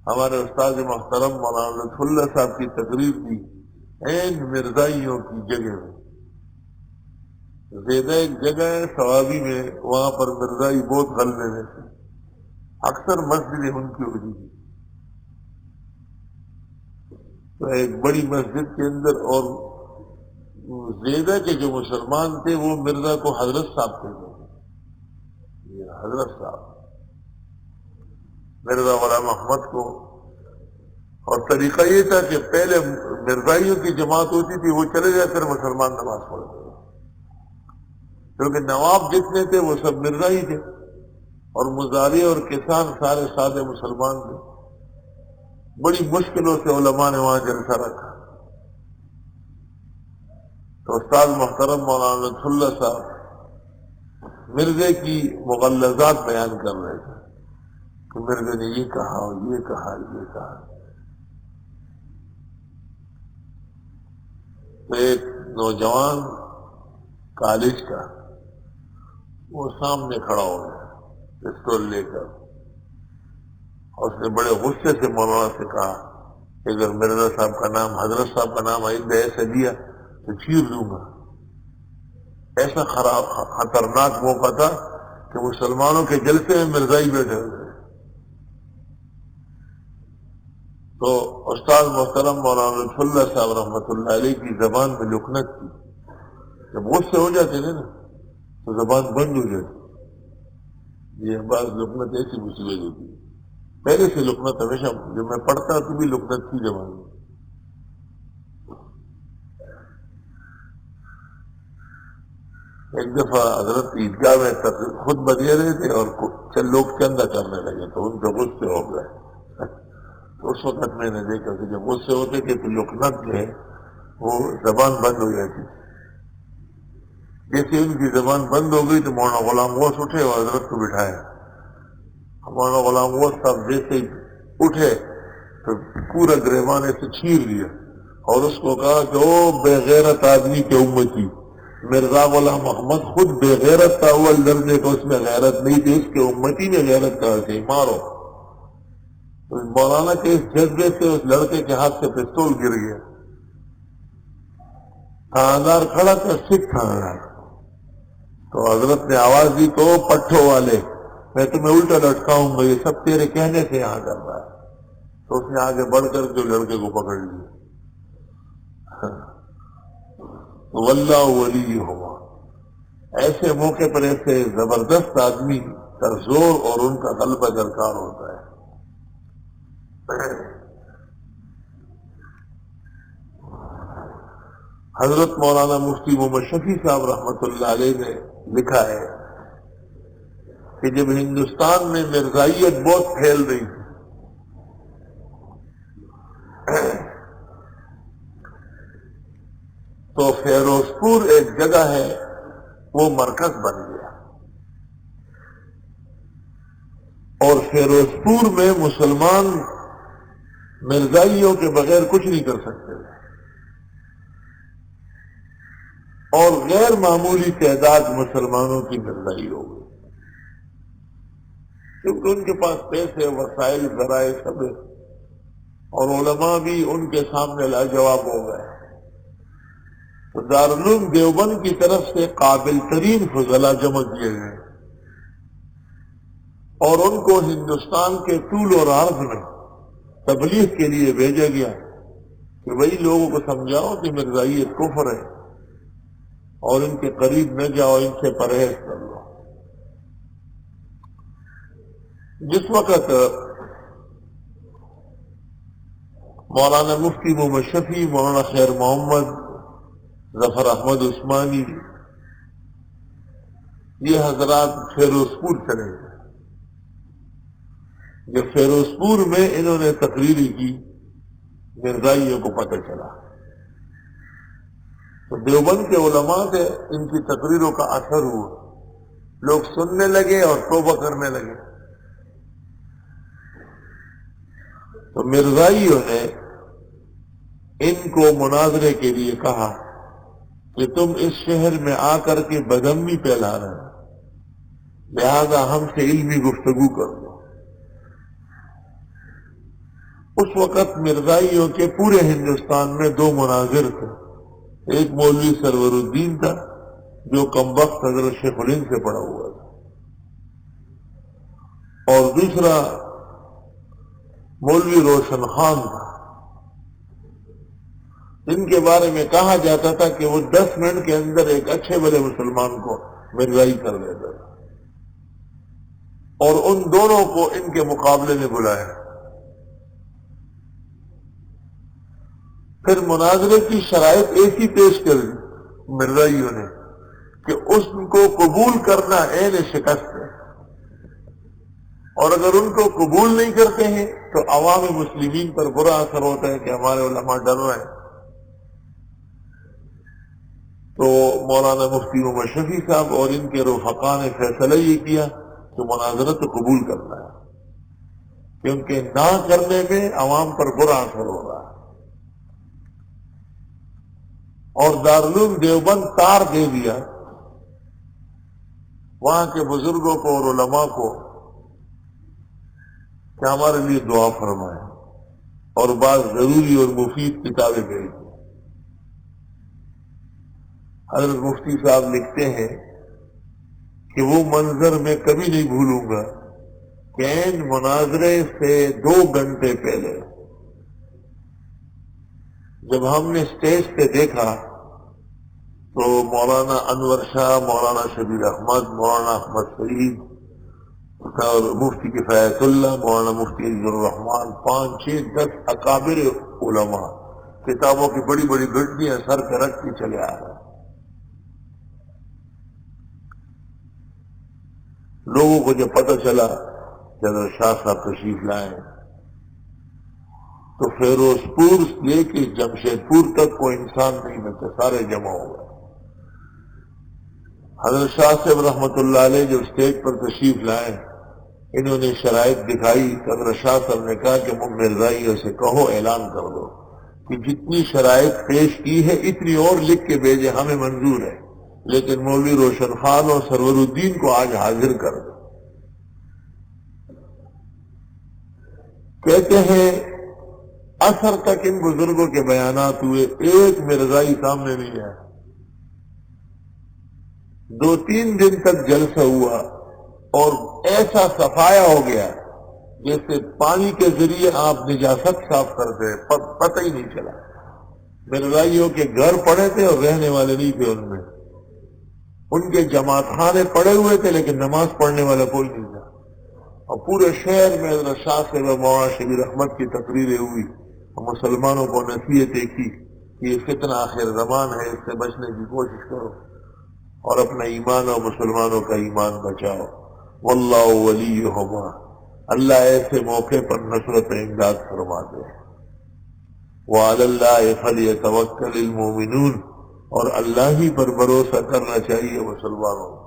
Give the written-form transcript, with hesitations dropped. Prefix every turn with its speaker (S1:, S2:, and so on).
S1: ہمارے استاد محترم مولانا لطف اللہ صاحب کی تقریر تھی این مرزائیوں کی جگہ میں. زیدہ ایک جگہ ہے ثوابی میں، وہاں پر مرزائی بہت غلبے میں تھے، اکثر مسجدیں ان کی ہوتی تھی. تو ایک بڑی مسجد کے اندر، اور زیدہ کے جو مسلمان تھے وہ مرزا کو حضرت صاحب کہتے تھے، یہ حضرت صاحب مرزا غلام احمد کو. اور طریقہ یہ تھا کہ پہلے مرزائیوں کی جماعت ہوتی تھی، وہ چلے جا کر مسلمان نماز پڑھتے تھے، کیونکہ نواب جتنے تھے وہ سب مرزائی تھے، اور مزارع اور کسان سارے سادے مسلمان تھے. بڑی مشکلوں سے علماء نے وہاں جلسہ رکھا. تو استاد محترم مولانا لطف اللہ صاحب مرزے کی مغلظات بیان کر رہے تھے کہ مرزے نے یہ کہا اور یہ کہا یہ کہا. تو ایک نوجوان کالج کا وہ سامنے کھڑا ہو گیا پستول لے کر، اور اس نے بڑے غصے سے مولانا سے کہا کہ اگر مرزا صاحب کا نام، حضرت صاحب کا نام آئندہ ایسے لیا تو چیر دوں گا. ایسا خطرناک موقع تھا کہ مسلمانوں کے جلسے میں مرزائی بیٹھے ہوئے. تو استاد محترم مولانا لطف اللہ صاحب رحمۃ اللہ علیہ کی زبان میں لکنت تھی. جب غصے ہو جاتے تھے نا تو زبان بند ہو جاتی. یہ بعض لکنت ایسی مصیبت ہوتی ہے. پہلے سے لکنت ہمیشہ، جب میں پڑھتا تو بھی لکنت تھی زبان میں. ایک دفعہ حضرت عیدگاہ میں خود بدے رہے تھے اور لوگ چندہ کرنے لگے تو ان پہ غصے ہو گئے. اس وقت میں نے دیکھا کہ جب غصے ہوتے تھے تو لکنت جو ہے وہ زبان بند ہو جاتی تھی. جیسے ان کی زبان بند ہو گئی تو مولانا غلام غوث اٹھے اور حضرت کو بٹھایا. مولانا غلام غوث صاحب جیسے اٹھے تو پورا گریبان سے چھیر لیا اور اس کو کہا کہ او بے غیرت آدمی کے امتی، مرزا غلام احمد خود بے غیرت تھا، اول درجے کو اس میں غیرت نہیں تھی، اس کے امتی میں غیرت کہا کہ مارو. تو مولانا کے اس جذبے سے اس لڑکے کے ہاتھ سے پستول گر گیا. تھاندار کھڑا تھا، سکھ تھاندار. تو حضرت نے آواز دی تو پٹھوں والے میں تمہیں الٹا لٹکاؤں گا، یہ سب تیرے کہنے سے یہاں کر رہا ہے. تو اس نے آگے بڑھ کر جو لڑکے کو پکڑ لیا. واللہ ولی ہوا. ایسے موقع پر ایسے زبردست آدمی کا زور اور ان کا غلبہ درکار ہوتا ہے. حضرت مولانا مفتی محمد شفیع صاحب رحمۃ اللہ علیہ نے لکھا ہے کہ جب ہندوستان میں مرزائیت بہت پھیل رہی تھی تو فیروز پور ایک جگہ ہے وہ مرکز بن گیا، اور فیروز پور میں مسلمان مرزائیوں کے بغیر کچھ نہیں کر سکتے تھے، اور غیر معمولی تعداد مسلمانوں کی مرزائی ہو گئی کیونکہ ان کے پاس پیسے، وسائل، ذرائع سب ہے، اور علماء بھی ان کے سامنے لاجواب ہو گئے. تو دارالعلوم دیوبند کی طرف سے قابل ترین فضلاء جمع کیے گئے اور ان کو ہندوستان کے طول اور عرض میں تبلیغ کے لیے بھیجا گیا کہ وہی لوگوں کو سمجھاؤ کہ مرزائیت کفر ہے اور ان کے قریب نہ جاؤ، ان سے پرہیز کر لو. جس وقت مولانا مفتی محمد شفیع، مولانا خیر محمد، ظفر احمد عثمانی، یہ حضرات فیروز پور چلے گئے. جب فیروز پور میں انہوں نے تقریری کی، مرزائیوں کو پتہ چلا تو دیوبند کے علماء سے ان کی تقریروں کا اثر ہوا، لوگ سننے لگے اور توبہ کرنے لگے. تو مرزائیوں نے ان کو مناظرے کے لیے کہا کہ تم اس شہر میں آ کر کے بدعمنی پھیلا رہے ہیں، لہذا ہم سے علمی گفتگو کر دو. اس وقت مرزائیوں کے پورے ہندوستان میں دو مناظر تھے. ایک مولوی سرور الدین تھا جو کمبخت حضرت شیخ الہند سے پڑھا ہوا تھا، اور دوسرا مولوی روشن خان تھا. ان کے بارے میں کہا جاتا تھا کہ وہ 10 منٹ کے اندر ایک اچھے بڑے مسلمان کو مرزائی کر دیتا تھا، اور ان دونوں کو ان کے مقابلے میں بلایا. پھر مناظرے کی شرائط ایسی پیش کر دی مرزائیوں نے کہ اس کو قبول کرنا عین شکست ہے، اور اگر ان کو قبول نہیں کرتے ہیں تو عوام مسلمین پر برا اثر ہوتا ہے کہ ہمارے علماء ڈر رہے ہیں. تو مولانا مفتی محمد شفیع صاحب اور ان کے رفقا نے فیصلہ یہ کیا کہ مناظرت قبول کرنا ہے، کیونکہ نہ کرنے میں عوام پر برا اثر ہو رہا ہے. اور دارالعلوم دیوبند تار دے دیا وہاں کے بزرگوں کو اور علماء کو کہ ہمارے لیے دعا فرمائیں، اور بعض ضروری اور مفید کتابیں بھیج دیں. حضرت مفتی صاحب لکھتے ہیں کہ وہ منظر میں کبھی نہیں بھولوں گا کہ ان مناظرے سے 2 گھنٹے پہلے جب ہم نے اسٹیج پہ دیکھا تو مولانا انور شاہ، مولانا شبیر احمد، مولانا احمد سعید اور مفتی کفایت اللہ، مولانا مفتی عزیز الرحمان، 5 6 10 اکابر علماء کتابوں کی بڑی بڑی گڈیاں سر پہ رکھ کے چلے آ رہے ہیں. لوگوں کو جب پتہ چلا کہ حضرت شاہ صاحب تشریف لائے تو فیروز پور لے کے جمشید پور تک کوئی انسان نہیں بچا، سارے جمع ہو گئے. حضرت شاہ صاحب رحمۃ اللہ علیہ جب اسٹیج پر تشریف لائے انہوں نے شرائط دکھائی. حضرت شاہ صاحب نے کہا کہ مرزائیوں سے کہو اعلان کر دو کہ جتنی شرائط پیش کی ہے اتنی اور لکھ کے بھیجے، ہمیں منظور ہے، لیکن مولوی روشن خان اور سرور الدین کو آج حاضر کر دو. کہتے ہیں اثر تک ان بزرگوں کے بیانات ہوئے، ایک مرزائی سامنے نہیں آیا. 2-3 دن تک جلسہ ہوا اور ایسا صفایا ہو گیا جیسے پانی کے ذریعے آپ نجاست صاف کرتے ہیں، پتہ ہی نہیں چلا. مرزائیوں کے گھر پڑے تھے اور رہنے والے نہیں تھے ان میں. ان کے جماعت خانے پڑے ہوئے تھے لیکن نماز پڑھنے والا کوئی نہیں تھا. اور پورے شہر میں حضرت شاہ سے مولانا شبیر احمد کی تقریریں ہوئی اور مسلمانوں کو نصیحتیں کی کہ یہ فتنہ آخر زمان ہے، اس سے بچنے کی کوشش کرو اور اپنا ایمان اور مسلمانوں کا ایمان بچاؤ. واللہ ولیہما، اللہ ایسے موقع پر نصرت امداد فرماتے ہیں. وعلی اللہ فلیتوکل المؤمنون، اور اللہ ہی پر بھروسہ کرنا چاہیے مسلمانوں کو.